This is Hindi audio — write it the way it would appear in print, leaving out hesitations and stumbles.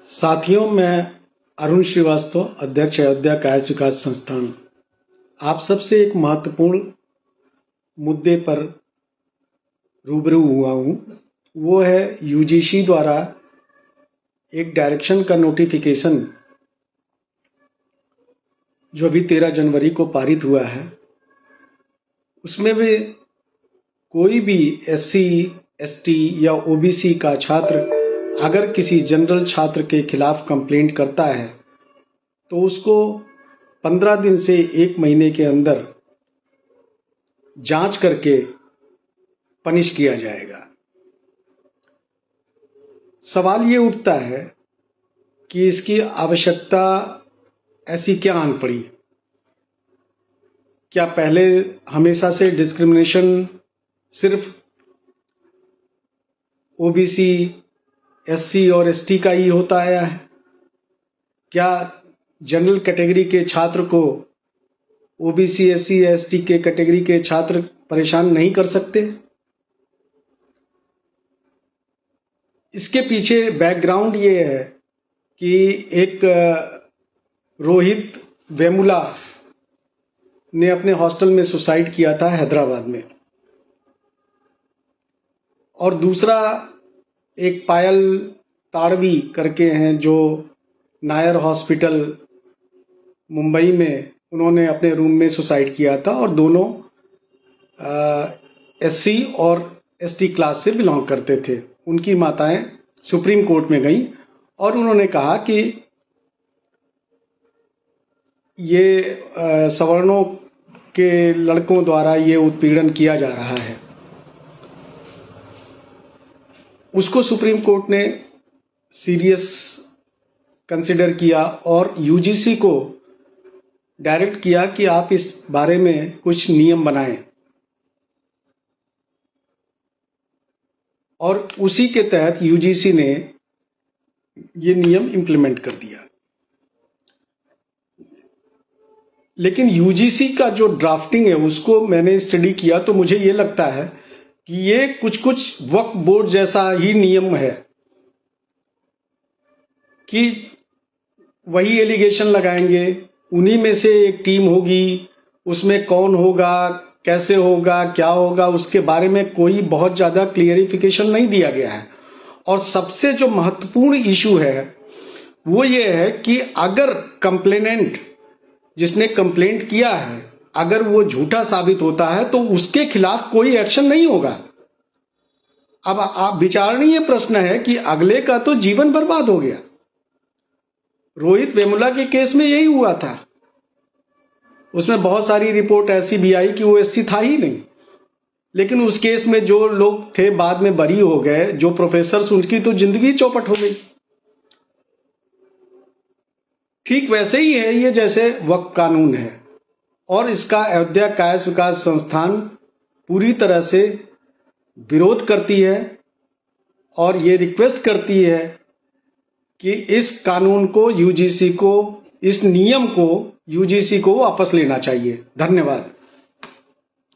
साथियों, मैं अरुण श्रीवास्तव, अध्यक्ष अयोध्या कायस्थ विकास संस्थान, आप सबसे एक महत्वपूर्ण मुद्दे पर रूबरू हुआ हूँ। वो है यूजीसी द्वारा एक डायरेक्शन का नोटिफिकेशन जो अभी 13 जनवरी को पारित हुआ है। उसमें भी कोई भी SC, ST या OBC का छात्र अगर किसी जनरल छात्र के खिलाफ कंप्लेंट करता है तो उसको 15 दिन से 1 महीने के अंदर जांच करके पनिश किया जाएगा। सवाल ये उठता है कि इसकी आवश्यकता ऐसी क्या आन पड़ी? क्या पहले हमेशा से डिस्क्रिमिनेशन सिर्फ OBC, SC और ST का ही होता आया है? क्या जनरल कैटेगरी के छात्र को OBC, SC, ST के कैटेगरी के छात्र परेशान नहीं कर सकते? इसके पीछे बैकग्राउंड ये है कि एक रोहित वेमुला ने अपने हॉस्टल में सुसाइड किया था हैदराबाद में, और दूसरा एक पायल ताड़वी करके हैं जो नायर हॉस्पिटल मुंबई में उन्होंने अपने रूम में सुसाइड किया था, और दोनों SC और ST क्लास से बिलोंग करते थे। उनकी माताएं सुप्रीम कोर्ट में गईं और उन्होंने कहा कि ये सवर्णों के लड़कों द्वारा ये उत्पीड़न किया जा रहा है। उसको सुप्रीम कोर्ट ने सीरियस कंसिडर किया और UGC को डायरेक्ट किया कि आप इस बारे में कुछ नियम बनाएं, और उसी के तहत UGC ने ये नियम इम्प्लीमेंट कर दिया। लेकिन UGC का जो ड्राफ्टिंग है उसको मैंने स्टडी किया तो मुझे ये लगता है कि ये कुछ वक्फ बोर्ड जैसा ही नियम है कि वही एलिगेशन लगाएंगे, उन्हीं में से एक टीम होगी, उसमें कौन होगा, कैसे होगा, क्या होगा, उसके बारे में कोई बहुत ज़्यादा क्लियरिफिकेशन नहीं दिया गया है। और सबसे जो महत्वपूर्ण इशू है वो ये है कि अगर कंप्लेनेंट जिसने कंप्लेंट किया है अगर वो झूठा साबित होता है तो उसके खिलाफ कोई एक्शन नहीं होगा। अब आप विचारणीय प्रश्न है कि अगले का तो जीवन बर्बाद हो गया। रोहित वेमुला के केस में यही हुआ था। उसमें बहुत सारी रिपोर्ट ऐसी भी आई कि वो SC था ही नहीं, लेकिन उस केस में जो लोग थे बाद में बरी हो गए, जो प्रोफेसर्स, उनकी तो जिंदगी चौपट हो गई। ठीक वैसे ही है ये जैसे वक्फ कानून है, और इसका अयोध्या कायस्थ विकास संस्थान पूरी तरह से विरोध करती है और ये रिक्वेस्ट करती है कि इस कानून को UGC को, इस नियम को UGC को वापस लेना चाहिए। धन्यवाद।